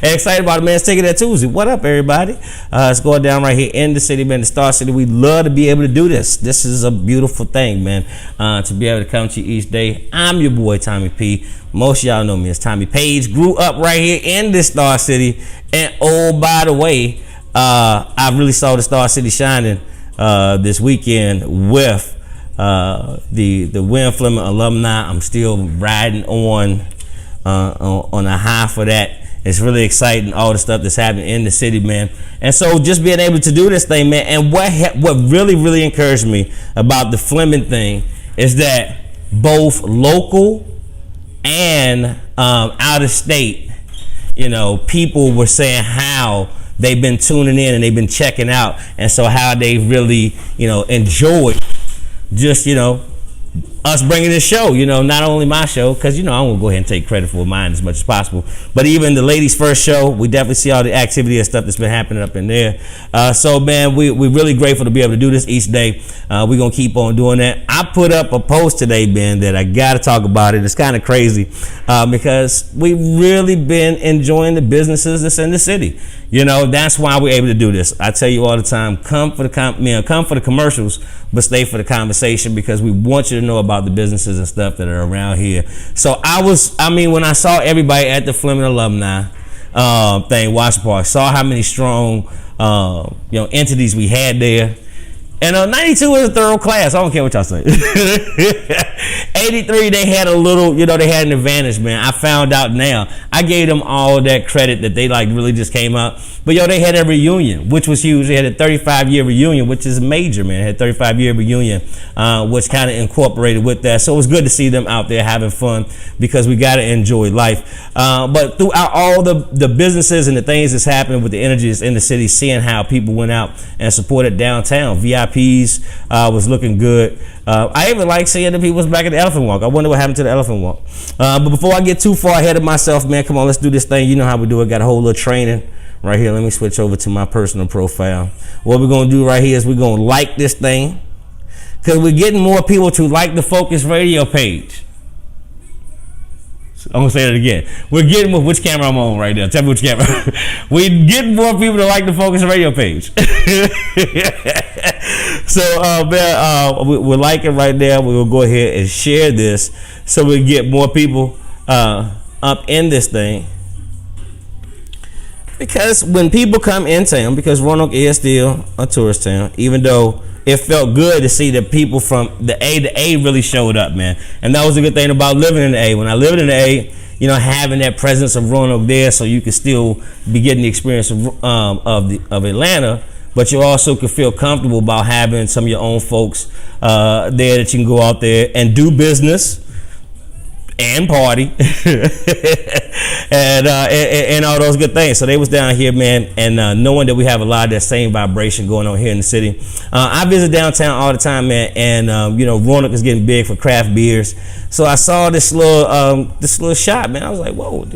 Excited about it, man. Let's take it that Tuesday. What up, everybody? It's going down right here in the city, man, the Star City. We love to be able to do this. This is a beautiful thing, man, to be able to come to you each day. I'm your boy, Tommy P. Most of y'all know me as Tommy Page. Grew up right here in the Star City. And oh, by the way, I really saw the Star City shining this weekend with the Win Fleming alumni. I'm still riding on a high for that. It's really exciting, all the stuff that's happening in the city, man. And so just being able to do this thing, man. And what really encouraged me about the Fleming thing is that both local and out of state, people were saying how they've been tuning in and they've been checking out, and so how they really, enjoyed just, us bringing this show, not only my show, because, I won't go ahead and take credit for mine as much as possible, but even the ladies' first show, we definitely see all the activity and stuff that's been happening up in there. So, man, we're really grateful to be able to do this each day. We're going to keep on doing that. I put up a post today, Ben, that I got to talk about it. It's kind of crazy because we've really been enjoying the businesses that's in the city. That's why we're able to do this. I tell you all the time, come for the commercials, but stay for the conversation, because we want you to know about the businesses and stuff that are around here. So when I saw everybody at the Fleming alumni thing, Watch Park, saw how many strong entities we had there. And 92 is a thorough class. I don't care what y'all say. 83, they had a little, they had an advantage, man. I found out now. I gave them all that credit that they really just came out. But they had a reunion, which was huge. They had a 35-year reunion, which is major, man. They had a 35-year reunion, which kind of incorporated with that. So it was good to see them out there having fun, because we got to enjoy life. But throughout all the businesses and the things that's happening with the energies in the city, seeing how people went out and supported downtown, VIPs was looking good. I even like seeing the people was back at the Elephant Walk. I wonder what happened to the Elephant Walk. But before I get too far ahead of myself, man, come on, let's do this thing. You know how we do it. Got a whole little training right here. Let me switch over to my personal profile. What we're going to do right here is we're going to like this thing, because we're getting more people to like the Focus Radio page. I'm going to say that again. We're getting which camera I'm on right now. Tell me which camera. We're getting more people to like the Focus Radio page. So, we're liking right now. We're going to go ahead and share this so we get more people up in this thing. Because when people come in town, because Roanoke is still a tourist town, even though it felt good to see that people from the A really showed up, man. And that was a good thing about living in the A. When I lived in the A, having that presence of Roanoke there, so you could still be getting the experience of Atlanta, but you also could feel comfortable about having some of your own folks there that you can go out there and do business and party and all those good things. So they was down here, man, and knowing that we have a lot of that same vibration going on here in the city. I visit downtown all the time, man, and Roanoke is getting big for craft beers. So I saw this little shop, man. I was like, whoa,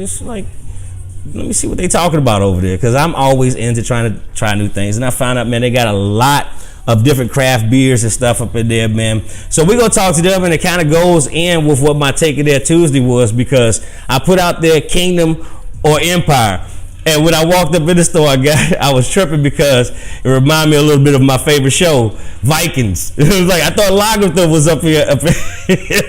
let me see what they talking about over there, because I'm always into trying to try new things. And I found out, man, they got a lot of different craft beers and stuff up in there, man. So we're going to talk to them, and it kind of goes in with what my take of their Tuesday was, because I put out there Kingdom or Empire. And when I walked up in the store, I was tripping, because it reminded me a little bit of my favorite show, Vikings. It was like, I thought Lagertha was up here.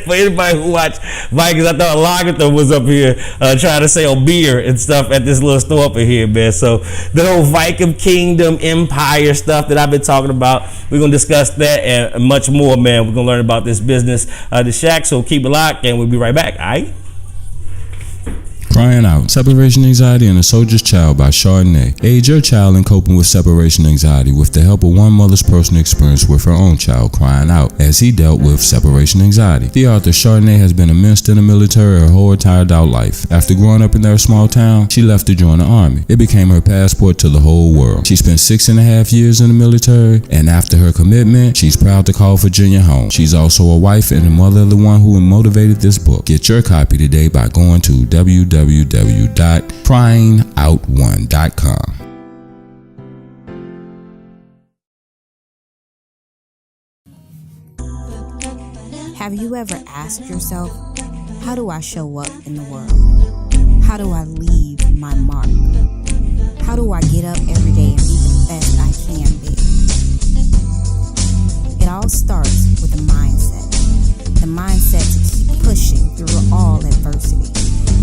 For anybody who watched Vikings, I thought Lagertha was up here trying to sell beer and stuff at this little store up in here, man. So the whole Viking Kingdom Empire stuff that I've been talking about, we're going to discuss that and much more, man. We're going to learn about this business, the Shack. So keep it locked, and we'll be right back. All right? Crying Out, Separation Anxiety and a Soldier's Child by Chardonnay. Aid your child in coping with separation anxiety with the help of one mother's personal experience with her own child crying out as he dealt with separation anxiety. The author, Chardonnay, has been immersed in the military her whole tired out life. After growing up in their small town, she left to join the army. It became her passport to the whole world. She spent 6.5 years in the military, and after her commitment, she's proud to call Virginia home. She's also a wife and a mother of the one who motivated this book. Get your copy today by going to www.cryingout1.com. Have you ever asked yourself, how do I show up in the world? How do I leave my mark? How do I get up every day and be the best I can be? It all starts with a mindset. The mindset to keep pushing through all adversity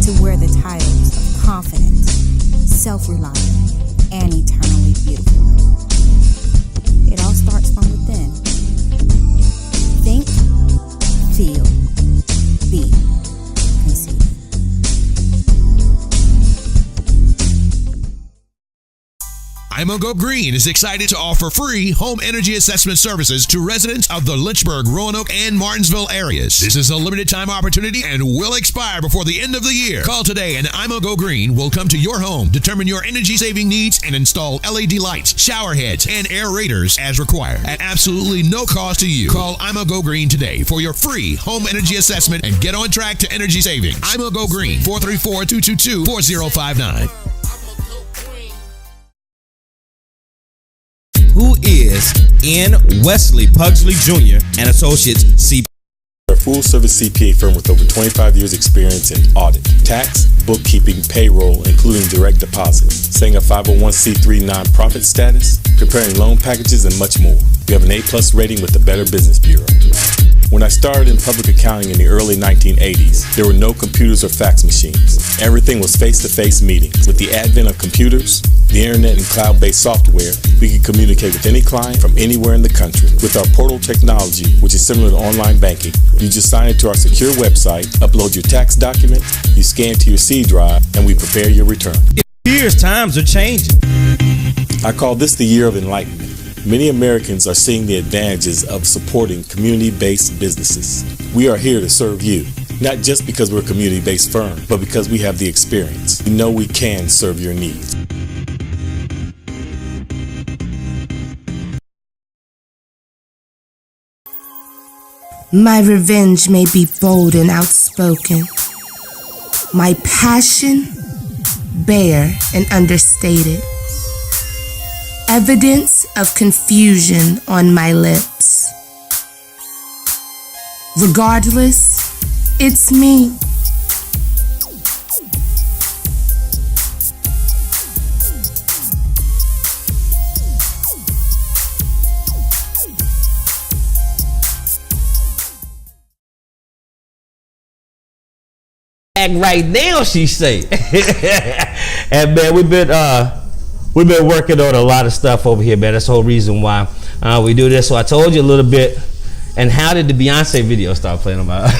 to wear the titles of confident, self-reliant, and eternally beautiful. It all starts from within. Think, feel, be, conceive. Go Green is excited to offer free home energy assessment services to residents of the Lynchburg, Roanoke, and Martinsville areas. This is a limited time opportunity and will expire before the end of the year. Call today and Go Green will come to your home, determine your energy saving needs, and install LED lights, shower heads, and aerators as required at absolutely no cost to you. Call Go Green today for your free home energy assessment and get on track to energy savings. Go Green, 434-222-4059. Who is N. Wesley Pugsley Jr. and Associates CPA. We're a full-service CPA firm with over 25 years experience in audit, tax, bookkeeping, payroll, including direct deposits, setting a 501c3 nonprofit status, preparing loan packages, and much more. We have an A+ rating with the Better Business Bureau. When I started in public accounting in the early 1980s, there were no computers or fax machines. Everything was face-to-face meetings. With the advent of computers, the internet, and cloud-based software, we can communicate with any client from anywhere in the country. With our portal technology, which is similar to online banking, you just sign into our secure website, upload your tax documents, you scan to your C drive, and we prepare your return. Here's times are changing. I call this the year of enlightenment. Many Americans are seeing the advantages of supporting community-based businesses. We are here to serve you, not just because we're a community-based firm, but because we have the experience. We know we can serve your needs. My revenge may be bold and outspoken. My passion, bare and understated. Evidence of confusion on my lips. Regardless, it's me. Act right now, she say. And man, we've been working on a lot of stuff over here, man. That's the whole reason why we do this. So I told you a little bit. And how did the Beyonce video start playing on my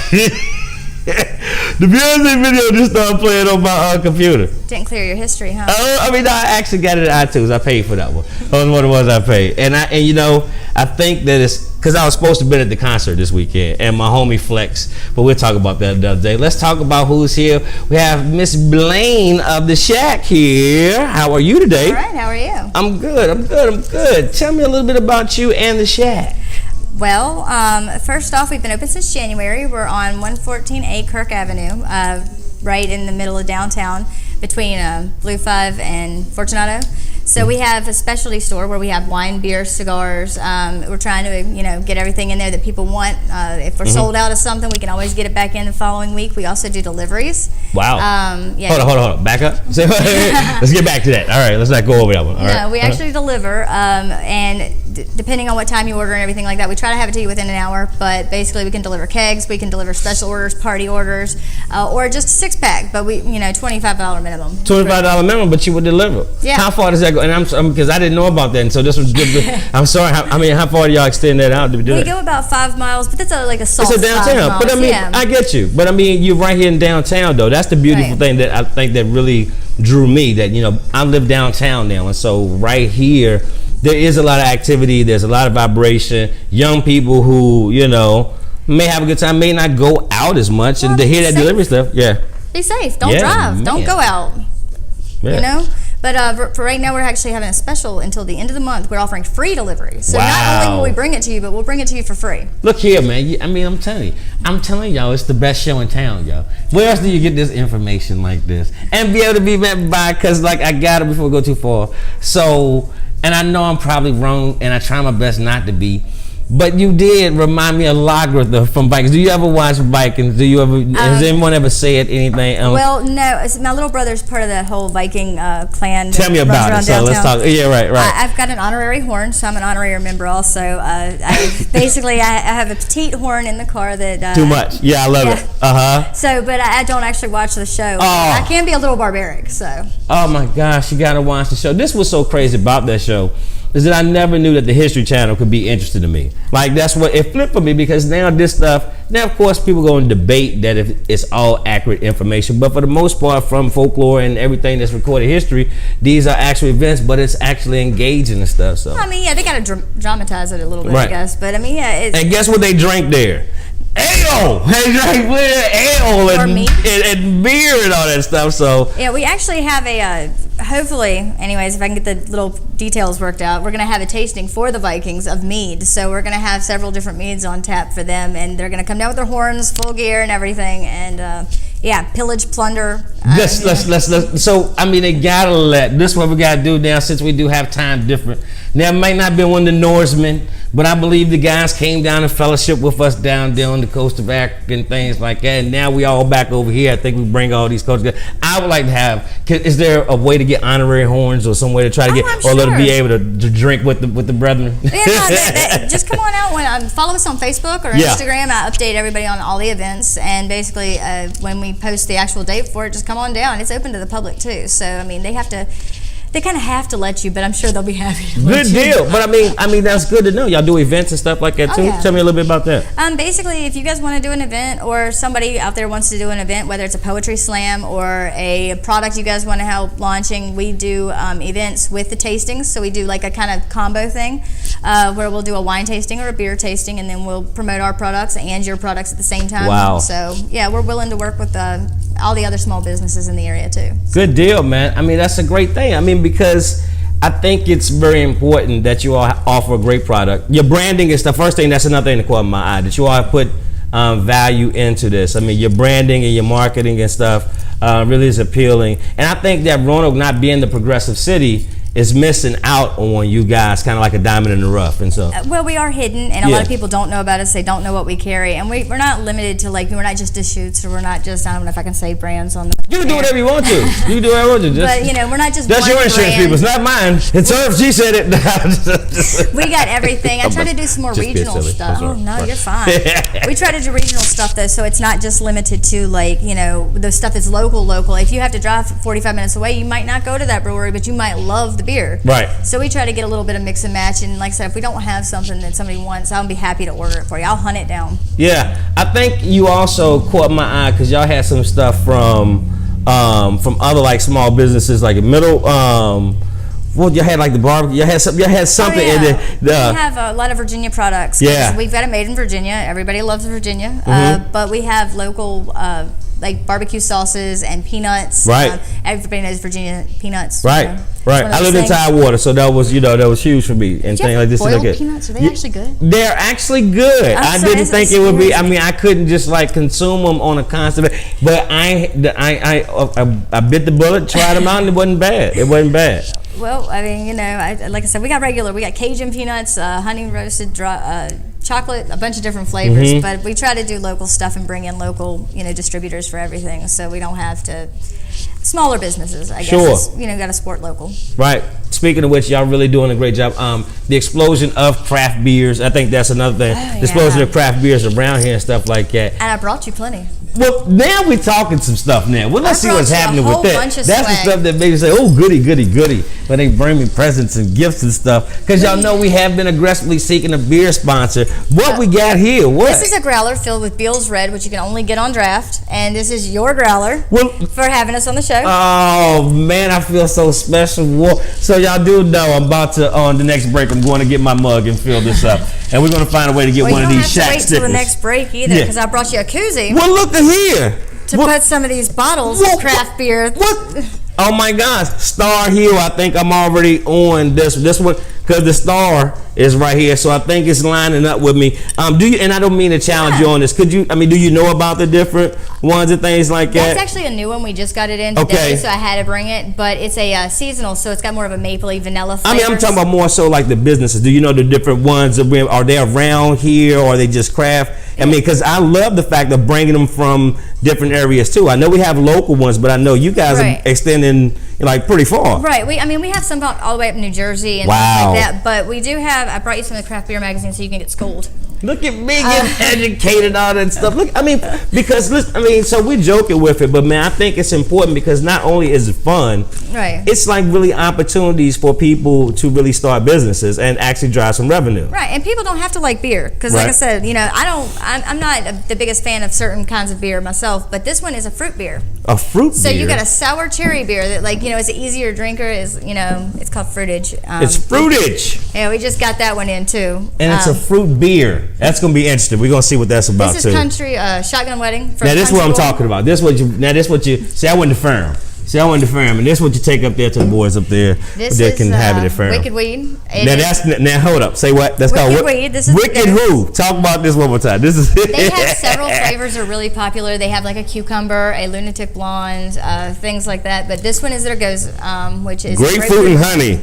the Beyonce video just started playing on my computer. Didn't clear your history, huh? I mean, I actually got it at iTunes. I paid for that one. That was one of the ones I paid. And you know, I think that it's because I was supposed to be at the concert this weekend, and my homie Flex. But we'll talk about that the other day. Let's talk about who's here. We have Miss Blaine of the Shack here. How are you today? All right. How are you? I'm good. I'm good. Tell me a little bit about you and the Shack. Well, first off, we've been open since January. We're on 114A Kirk Avenue, right in the middle of downtown, between Blue 5 and Fortunato. So we have a specialty store where we have wine, beer, cigars. We're trying to, get everything in there that people want. If we're sold out of something, we can always get it back in the following week. We also do deliveries. Wow. Yeah. Hold on. Back up. Let's get back to that. All right. Let's not go over that one. All right. We actually deliver, and depending on what time you order and everything like that, we try to have it to you within an hour. But basically, we can deliver kegs, we can deliver special orders, party orders, or just a 6-pack. But we, $25 minimum. $25 minimum, but you would deliver. Yeah. How far does that go? And I'm because I didn't know about that, and so this was good. I'm sorry. How far do y'all extend that out to do that? We go about 5 miles, but that's like a soft. It's a downtown, but I mean, I get you. But I mean, you're right here in downtown, though. That's the beautiful thing that I think that really drew me. That I live downtown now, and so right here, there is a lot of activity. There's a lot of vibration. Young people who may have a good time, may not go out as much, and to hear that delivery stuff, Be safe. Don't drive. Man. Don't go out. Yeah. But for right now, we're actually having a special until the end of the month. We're offering free delivery. So not only will we bring it to you, but we'll bring it to you for free. Look here, man. I mean, I'm telling y'all, it's the best show in town, y'all. Where else do you get this information like this? And be able to be met by, because I got it before we go too far. So, and I know I'm probably wrong, and I try my best not to be, But you did remind me of Lagertha from Vikings. Do you ever watch Vikings? Has anyone ever said anything? Well, no. My little brother's part of that whole Viking clan. Tell me about it. So let's talk. Yeah, right. I've got an honorary horn, so I'm an honorary member also. I have a petite horn in the car that. Too much. Yeah, I love it. So, but I don't actually watch the show. Oh. I can be a little barbaric, so. Oh my gosh, you gotta watch the show. This was so crazy about that show is that I never knew that the History Channel could be interested in me. Like, that's what it flipped for me, because now this stuff, now of course people go and debate that if it's all accurate information, but for the most part, from folklore and everything that's recorded history, these are actual events, but it's actually engaging and stuff. So I mean, yeah, they gotta dramatize it a little bit, right. I guess. But I mean, yeah. And guess what they drank there? Ale! They drank ale and beer and all that stuff. So yeah, we actually have a hopefully, anyways, if I can get the little details worked out, we're gonna have a tasting for the Vikings of mead. So we're gonna have several different meads on tap for them, and they're gonna come down with their horns, full gear, and everything, and pillage, plunder. Let's. So I mean, they gotta let this. What we gotta do now, since we do have time different. Now, it might not be one of the Norsemen, but I believe the guys came down and fellowship with us down there on the coast of Africa and things like that. And now we all back over here. I think we bring all these coasts together. I would like to have. Is there a way to get honorary horns or some way to try to get, or let them be able to drink with the brethren? Yeah, just come on out. Follow us on Facebook or Instagram. I update everybody on all the events, and basically when we post the actual date for it, just come on down. It's open to the public too. So I mean, they kind of have to let you, but I'm sure they'll be happy to let you. Good deal. But I mean, that's good to know. Y'all do events and stuff like that too. Yeah. Tell me a little bit about that. Basically, if you guys want to do an event, or somebody out there wants to do an event, whether it's a poetry slam or a product you guys want to help launching, we do events with the tastings. So we do like a kind of combo thing where we'll do a wine tasting or a beer tasting, and then we'll promote our products and your products at the same time. Wow. So yeah, we're willing to work with all the other small businesses in the area too. Good deal, man. I mean, that's a great thing. I mean, because I think it's very important that you all offer a great product. Your branding is the first thing. That's another thing that caught my eye, that you all put value into this. I mean, your branding and your marketing and stuff really is appealing. And I think that Roanoke not being the progressive city is missing out on you guys, kind of like a diamond in the rough. And so well, we are hidden, and a lot of people don't know about us. They don't know what we carry, and we're not limited to, like, we're not just Deschutes, or we're not just, I don't know if I can say brands on the you can do whatever you want to. You can do whatever you want to. But we're not just that's one your insurance brand. people. It's not mine. It's hers. She said it. We got everything. I try to do some more regional stuff. Oh no, you're fine. We try to do regional stuff though, so it's not just limited to, like, the stuff that's local. If you have to drive 45 minutes away, you might not go to that brewery, but you might love the beer. Right. So we try to get a little bit of mix and match, and like I said, if we don't have something that somebody wants, I'll be happy to order it for you. I'll hunt it down. Yeah, I think you also caught my eye because y'all had some stuff from other, like, small businesses, like middle. Well, you had like the barbecue. You had something in there. We have a lot of Virginia products. Yeah, we've got it made in Virginia. Everybody loves Virginia, but we have local. Like barbecue sauces and peanuts. Right. Everybody knows Virginia peanuts. Right. Right. I lived in Tidewater, so that was huge for me. And things like this. Boiled peanuts? Are they actually good? They're actually good. I didn't think it would be. I mean, I couldn't just like consume them on a constant. But I bit the bullet, tried them out, and it wasn't bad. Well, I mean, like I said, we got Cajun peanuts, honey roasted, chocolate, a bunch of different flavors, but we try to do local stuff and bring in local, distributors for everything, so we don't have to. Smaller businesses, I guess. Sure. Got to support local. Right. Speaking of which, y'all really doing a great job. The explosion of craft beers, I think that's another thing. The explosion of craft beers around here and stuff like that. And I brought you plenty. Well, now we're talking some stuff now. Well, let's see what's happening with that. That's the stuff that makes me say, oh, goody, goody, goody. But they bring me presents and gifts and stuff. Because y'all know we have been aggressively seeking a beer sponsor. What we got here? What? This is a growler filled with Beals Red, which you can only get on draft. And this is your growler for having us on the show. Oh, man, I feel so special. So y'all do know I'm about to, on the next break, I'm going to get my mug and fill this up. And we're going to find a way to get one of these Shack stickers. You don't have to wait till the next break either, because I brought you a koozie. Well, look at here. To put some of these bottles of craft beer. What? Oh my gosh, Star Hill. I think I'm already on this one. because the star is right here. So I think it's lining up with me. Do you? And I don't mean to challenge you on this. Could you? I mean, do you know about the different ones and things like that? That's actually a new one. We just got it in today, so I had to bring it. But it's a seasonal, so it's got more of a mapley vanilla flavor. I mean, I'm talking about more so like the businesses. Do you know the different ones? Are they around here, or are they just craft? I mean, because I love the fact of bringing them from different areas too. I know we have local ones, but I know you guys are extending like pretty far. Right. We have some all the way up in New Jersey and things like that. But we do have. I brought you some of the craft beer magazine so you can get schooled. Look at me getting educated, all that stuff. Look, I mean, because listen, I mean, so we're joking with it, but man, I think it's important because not only is it fun, right? It's like really opportunities for people to really start businesses and actually drive some revenue. Right, and people don't have to like beer because, like I said, I'm not the biggest fan of certain kinds of beer myself, but this one is a fruit beer. A fruit beer. So you got a sour cherry beer that, is an easier drinker. It's called fruitage. It's fruitage. Yeah, we just got that one in too. And it's a fruit beer. That's gonna be interesting. We're gonna see what that's about too. This is country shotgun wedding. Now this is what I'm talking about. This what you see. I went to firm. And this is what you take up there to the boys up there that can have it at firm. Wicked Weed. Now hold up. Say what? That's Wicked called Weed. This is Wicked Who? Talk about this one more time. This is. They have several flavors that are really popular. They have like a cucumber, a lunatic blonde, things like that. But this one is their goes, which is grapefruit and honey.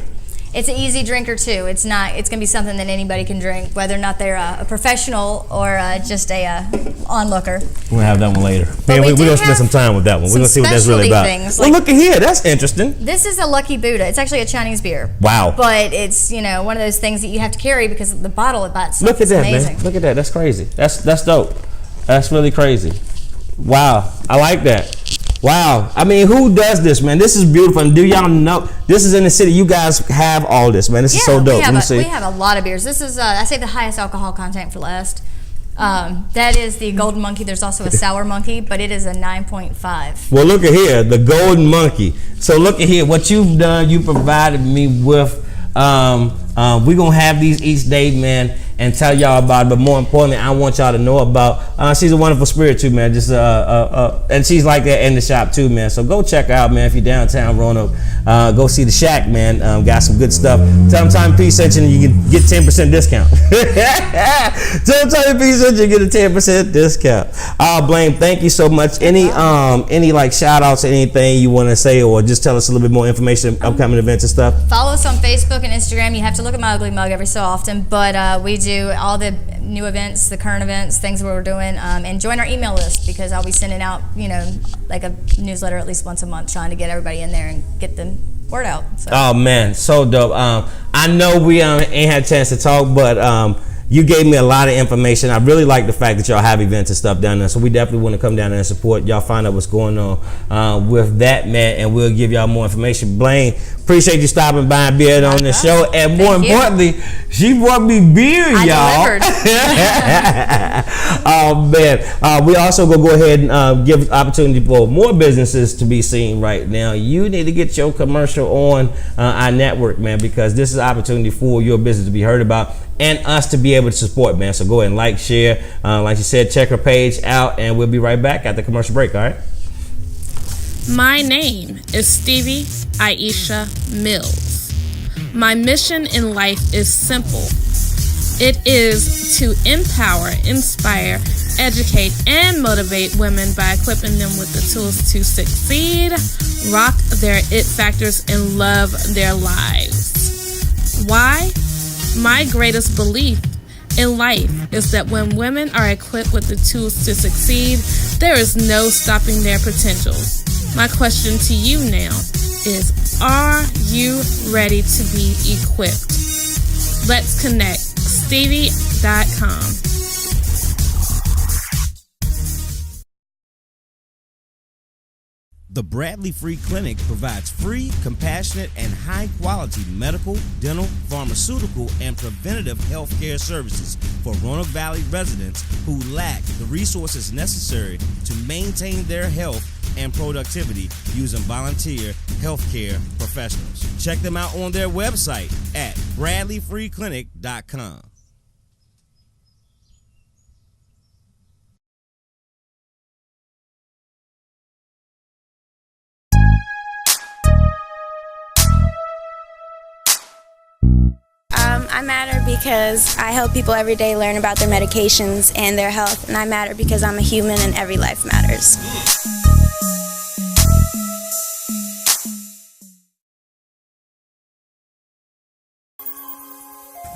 It's an easy drinker too. It's gonna be something that anybody can drink, whether or not they're a professional or just a onlooker. We'll have that one later. Man, we're gonna spend some time with that one. We're gonna see what that's really about. Well, look at here. That's interesting. This is a Lucky Buddha. It's actually a Chinese beer. Wow. But it's one of those things that you have to carry because the bottle by itself. Look at that, amazing. man. Look at that. That's crazy. That's dope. That's really crazy. Wow. I like that. Wow. I mean, who does this, man? This is beautiful. And do y'all know this is in the city? You guys have all this, man. This is so dope. We have a lot of beers. This is I say the highest alcohol content for last. That is the Golden Monkey. There's also a Sour Monkey, but it is a 9.5. Well, look at here, the Golden Monkey. So look at here, what you've done. You provided me with. We're gonna have these each day, man, and tell y'all about it. But more importantly, I want y'all to know about. She's a wonderful spirit too, man. Just and she's like that in the shop too, man. So go check her out, man. If you're downtown Roanoke, go see the Shack, man. Got some good stuff. Tell them Time P sent you, and you can get 10% discount. Tell them Time P sent you, get a 10% discount. Blaine, thank you so much. Any like shout outs, anything you want to say, or just tell us a little bit more information, upcoming events and stuff. Follow us on Facebook and Instagram. You have to look at my ugly mug every so often, but we do all the new events, the current events, things that we're doing, and join our email list because I'll be sending out, like a newsletter at least once a month, trying to get everybody in there and get the word out. So. Oh man, so dope. I know we ain't had a chance to talk, but you gave me a lot of information. I really like the fact that y'all have events and stuff down there, so we definitely want to come down there and support y'all, find out what's going on with that, man, and we'll give y'all more information. Blaine, appreciate you stopping by and being on the show, and more importantly, she brought me beer, y'all. Oh man, we also gonna go ahead and give opportunity for more businesses to be seen right now. You need to get your commercial on our network, man, because this is an opportunity for your business to be heard about and us to be able to support, man. So go ahead and like, share, like you said, check her page out, and we'll be right back at the commercial break. All right. My name is Stevie Aisha Mills. My mission in life is simple. It is to empower, inspire, educate, and motivate women by equipping them with the tools to succeed, rock their it factors, and love their lives. Why? My greatest belief in life is that when women are equipped with the tools to succeed, there is no stopping their potentials. My question to you now is, are you ready to be equipped? Let's connect. Stevie.com. The Bradley Free Clinic provides free, compassionate, and high-quality medical, dental, pharmaceutical, and preventative health care services for Roanoke Valley residents who lack the resources necessary to maintain their health and productivity using volunteer healthcare professionals. Check them out on their website at bradleyfreeclinic.com. I matter because I help people every day learn about their medications and their health, and I matter because I'm a human and every life matters.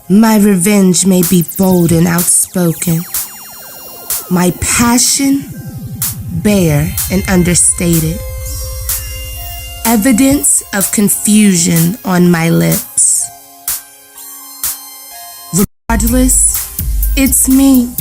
My revenge may be bold and outspoken. My passion, bare and understated. Evidence of confusion on my lips. Regardless, it's me.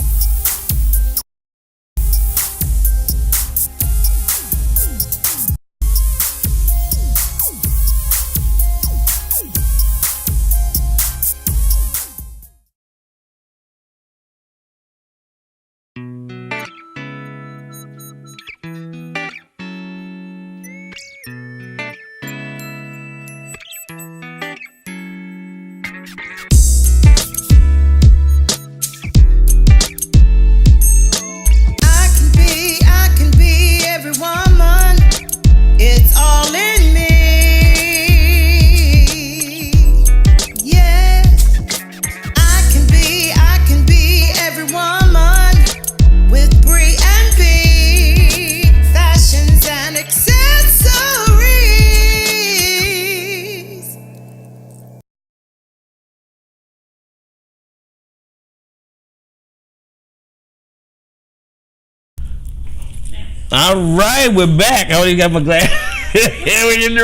All right, we're back. I already got my glass. Yeah, we're getting it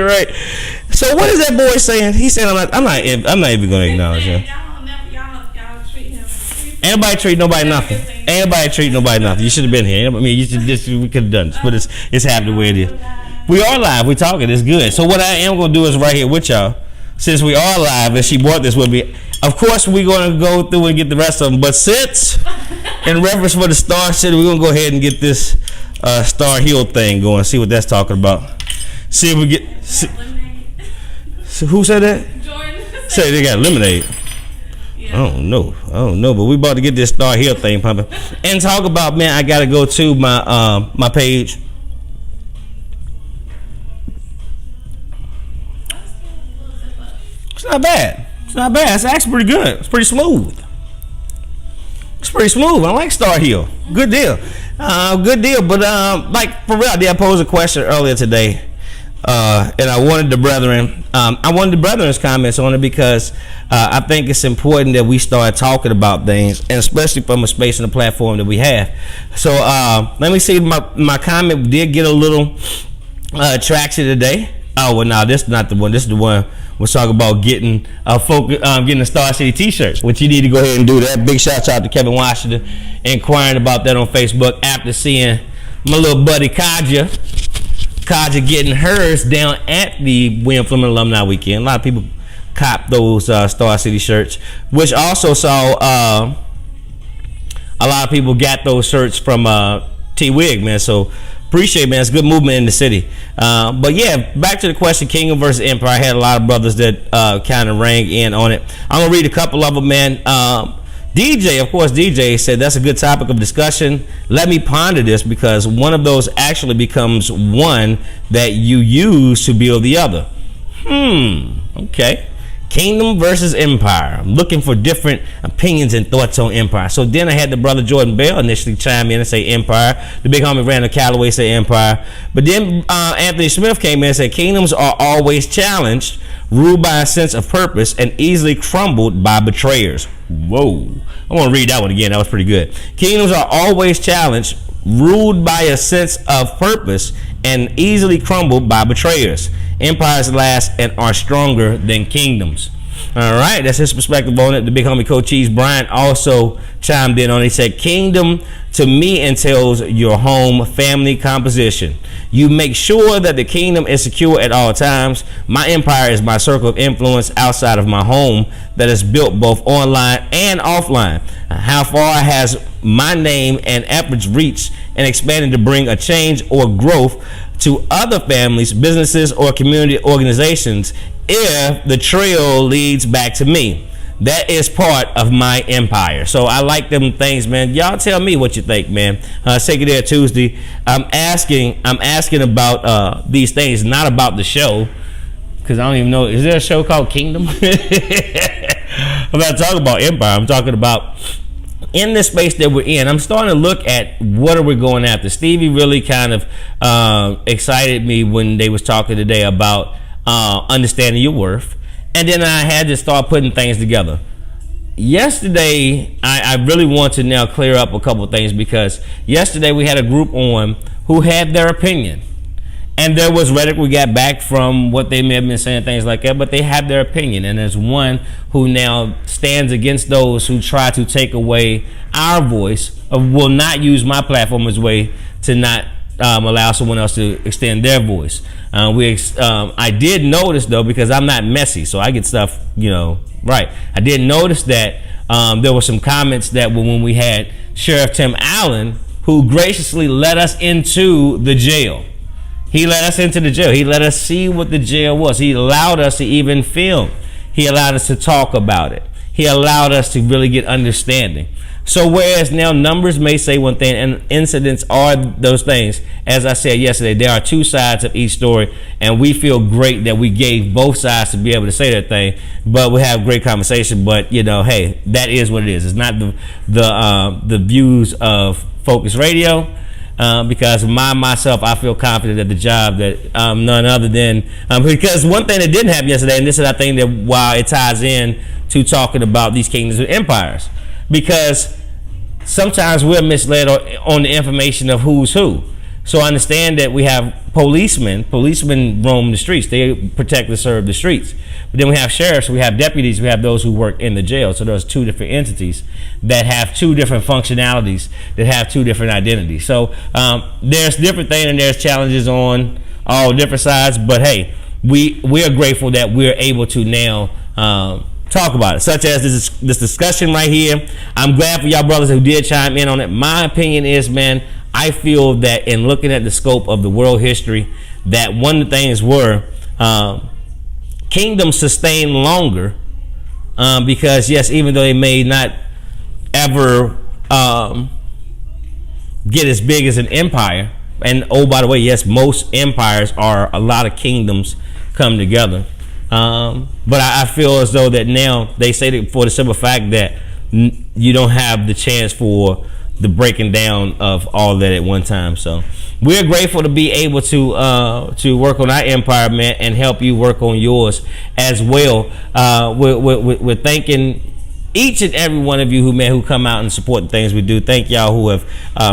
right. So what is that boy saying? He's saying I'm not even gonna acknowledge him. Y'all treat him. Anybody treat nobody nothing. Anybody treat nobody nothing. You should have been here. I mean, we could have done this, but it's happening the way it is. We are live. We're talking. It's good. So what I am gonna do is right here with y'all. Since we are live and she brought this with me, of course we're gonna go through and get the rest of them. But since in reference for the Star City, we're gonna go ahead and get this Star Hill thing going. See what that's talking about. See if we get. Who said that? Jordan. Say they got lemonade. Yeah. I don't know, but we about to get this Star Hill thing pumping and talk about, man. I gotta go to my my page. It's not bad. It's actually pretty good. It's pretty smooth. I like Star Hill. Good deal. But like for real, I did pose a question earlier today, and I wanted the brethren's comments on it because I think it's important that we start talking about things, and especially from a space and a platform that we have. So let me see. My comment did get a little traction today. Oh well, no, this is not the one. This is the one we're talking about getting a Star City T-shirt, which you need to go ahead and do that. Big shout out to Kevin Washington inquiring about that on Facebook after seeing my little buddy Kaja getting hers down at the William Fleming Alumni Weekend. A lot of people copped those Star City shirts, which also saw a lot of people got those shirts from T-Wig, man. So appreciate, man. It's good movement in the city. But yeah, back to the question, Kingdom versus Empire. I had a lot of brothers that kind of rang in on it. I'm gonna read a couple of them, man. DJ said that's a good topic of discussion. Let me ponder this because one of those actually becomes one that you use to build the other. Okay. Kingdom versus Empire. I'm looking for different opinions and thoughts on Empire. So then I had the brother Jordan Bell initially chime in and say Empire. The big homie Randall Calloway say Empire. But then Anthony Smith came in and said kingdoms are always challenged, ruled by a sense of purpose, and easily crumbled by betrayers. Whoa. I want to read that one again. That was pretty good. Kingdoms are always challenged, ruled by a sense of purpose, and easily crumbled by betrayers. Empires last and are stronger than kingdoms. All right, that's his perspective on it. The big homie Coach Cheese Bryant also chimed in on it. He said, kingdom to me entails your home family composition. You make sure that the kingdom is secure at all times. My empire is my circle of influence outside of my home that is built both online and offline. How far has my name and efforts reached and expanded to bring a change or growth to other families, businesses, or community organizations if the trail leads back to me? That is part of my empire. So I like them things, man. Y'all tell me what you think, man. Take it there Tuesday. I'm asking about these things, not about the show, because I don't even know. Is there a show called Kingdom? I'm not talking about empire. I'm talking about in the space that we're in. I'm starting to look at what are we going after. Stevie really kind of excited me when they was talking today about understanding your worth. And then I had to start putting things together. Yesterday, I really want to now clear up a couple of things, because yesterday we had a group on who had their opinion. And there was rhetoric we got back from what they may have been saying, things like that, but they have their opinion. And there's one who now stands against those who try to take away our voice, or will not use my platform as a way to not allow someone else to extend their voice. I did notice, though, because I'm not messy, so I get stuff, right. I did notice that there were some comments that when we had Sheriff Tim Allen, who graciously let us into the jail. He let us into the jail. He let us see what the jail was. He allowed us to even film. He allowed us to talk about it. He allowed us to really get understanding. So whereas now numbers may say one thing and incidents are those things, as I said yesterday, there are two sides of each story, and we feel great that we gave both sides to be able to say that thing, but we have great conversation. But hey, that is what it is. It's not the views of Focus Radio. Because myself, I feel confident at the job that none other than because one thing that didn't happen yesterday, and this is I think that while it ties in to talking about these kingdoms and empires, because sometimes we're misled on the information of who's who. So I understand that we have policemen roam the streets. They protect and serve the streets. But then we have sheriffs, we have deputies, we have those who work in the jail. So there's two different entities that have two different functionalities, that have two different identities. So there's different things and there's challenges on all different sides. But hey, we are grateful that we're able to now talk about it, such as this discussion right here. I'm glad for y'all brothers who did chime in on it. My opinion is, man, I feel that in looking at the scope of the world history, that one of the things were kingdoms sustain longer because, yes, even though they may not ever get as big as an empire, and oh, by the way, yes, most empires are a lot of kingdoms come together. But I feel as though that now they say that for the simple fact that you don't have the chance for the breaking down of all that at one time. So we're grateful to be able to work on our empire, man, and help you work on yours as well. We're thanking each and every one of you who come out and support the things we do. Thank y'all who have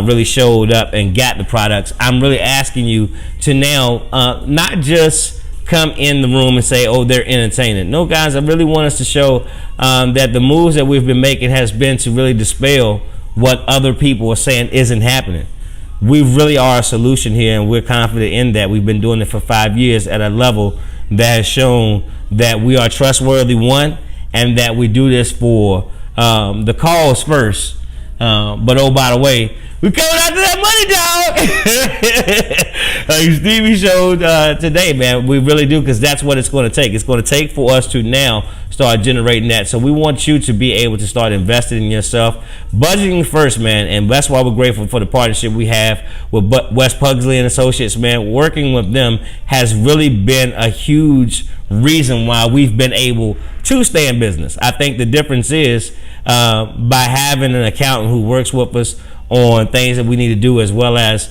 really showed up and got the products. I'm really asking you to now not just come in the room and say, oh, they're entertaining. No, guys, I really want us to show that the moves that we've been making has been to really dispel what other people are saying isn't happening. We really are a solution here, and we're confident in that. We've been doing it for 5 years at a level that has shown that we are trustworthy, one, and that we do this for the cause first. But oh, by the way, we coming after that money, dog. Like Stevie showed today, man, we really do, because that's what it's going to take. It's going to take for us to now start generating that. So we want you to be able to start investing in yourself, budgeting first, man. And that's why we're grateful for the partnership we have with West Pugsley and Associates, man. Working with them has really been a huge reason why we've been able to stay in business. I think the difference is by having an accountant who works with us on things that we need to do, as well as,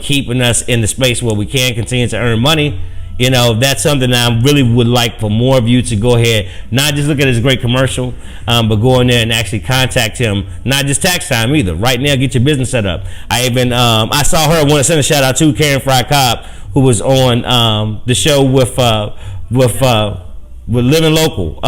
keeping us in the space where we can continue to earn money. That's something that I really would like for more of you to go ahead, not just look at his great commercial, but go in there and actually contact him, not just tax time either. Right now, get your business set up. I saw her, I want to send a shout out to Karen Fry Cobb, who was on the show with Living Local.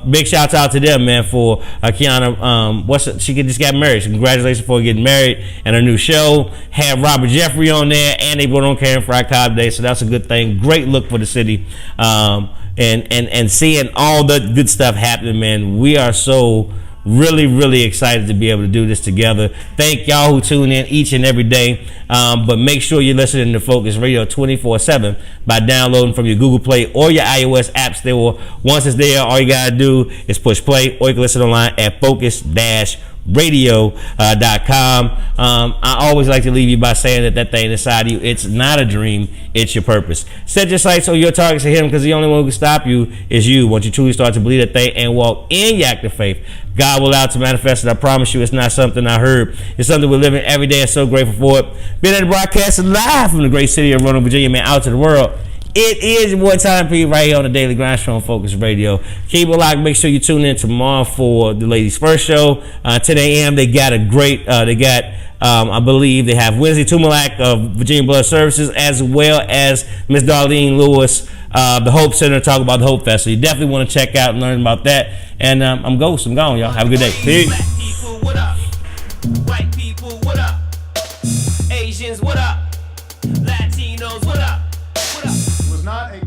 Big shouts out to them, man, for Kiana. She just got married. So congratulations for getting married and her new show. Had Robert Jeffrey on there, and they brought on Karen Fry Cobb today, so that's a good thing. Great look for the city, and seeing all the good stuff happening, man. We are so really excited to be able to do this together. Thank y'all who tune in each and every day, but make sure you're listening to Focus Radio 24/7 by downloading from your Google Play or your iOS app store. Once it's there, all you gotta do is push play, or you can listen online at focus-radio.com. radio.com. I always like to leave you by saying that thing inside of you, it's not a dream, it's your purpose. Set your sights on your targets to hit them, because the only one who can stop you is you. Once you truly start to believe that thing and walk in your active faith, God will allow it to manifest it. I promise you, it's not something I heard. It's something we're living every day, and so grateful for it. Being able to broadcast live from the great city of Roanoke, Virginia, man, out to the world. It is your boy Tpndee right here on the Daily Grind Show on Focus Radio. Keep it locked. Make sure you tune in tomorrow for the Ladies First Show, 10 a.m. They got a great, I believe they have Wednesday Tumalak of Virginia Blood Services, as well as Miss Darlene Lewis, the Hope Center, talk about the Hope Fest. So you definitely want to check out and learn about that. And I'm Ghost. I'm gone, y'all. Have a good day. Peace. Black people, what up? White people, what up? Asians, what up? Latinos, what up? What up? It was not a